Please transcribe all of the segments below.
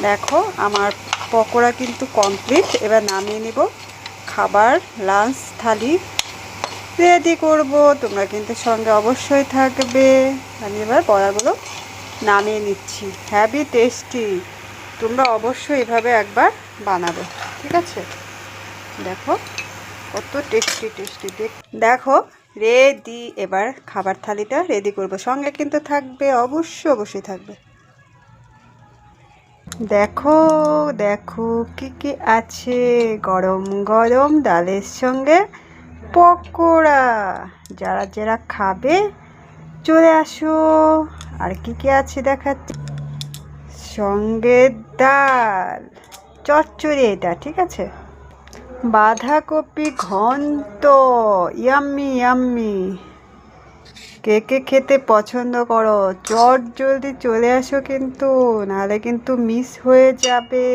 দেখো আমার পকোড়া কিন্তু কমপ্লিট। এবার নামিয়ে নিব। খাবার লাঞ্চ থালি রেডি করব, তোমরা কিন্তু সঙ্গে অবশ্যই থাকবে। আমি এবার বড়াগুলো নামিয়ে নিচ্ছি। হ্যাভি টেস্টি, তোমরা অবশ্যই এভাবে একবার বানাবে, ঠিক আছে? দেখো কত টেস্টি টেস্টি। দেখো রেডি। এবার খাবার থালিটা রেডি করব, সঙ্গে কিন্তু থাকবে, অবশ্যই থাকবে। দেখো দেখো কি কি আছে, গরম গরম ডালের সঙ্গে পকোড়া। যারা যারা খাবে চলে আসো। আর কি কি আছে দেখাচ্ছি, সঙ্গে ডাল চচ্চড়ি, এটা ঠিক আছে। বাঁধাকপি ঘন্ট, ইয়াম্মি ইয়াম্মি। কে কে খেতে পছন্দ করো চট জলদি চলে আসো কিন্তু, নাহলে কিন্তু মিস হয়ে যাবে।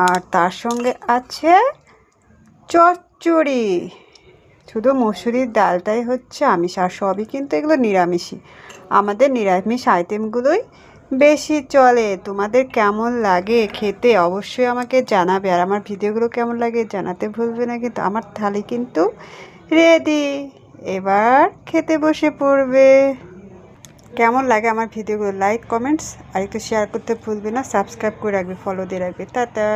আর তার সঙ্গে আছে চচ্চড়ি। শুধু মসুরির ডালটাই হচ্ছে আমিষ, আর সবই কিন্তু এগুলো নিরামিষই। আমাদের নিরামিষ আইটেমগুলোই বেশি চলে। তোমাদের কেমন লাগে খেতে অবশ্যই আমাকে জানাবে, আর আমার ভিডিওগুলো কেমন লাগে জানাতে ভুলবে না কিন্তু। আমার থালি কিন্তু রেডি, এবার খেতে বসে পড়বে। কেমন লাগে আমার ভিডিওগুলো লাইক কমেন্টস আর একটু শেয়ার করতে ভুলবে না, সাবস্ক্রাইব করে রাখবে, ফলো দিয়ে রাখবে। টাটা।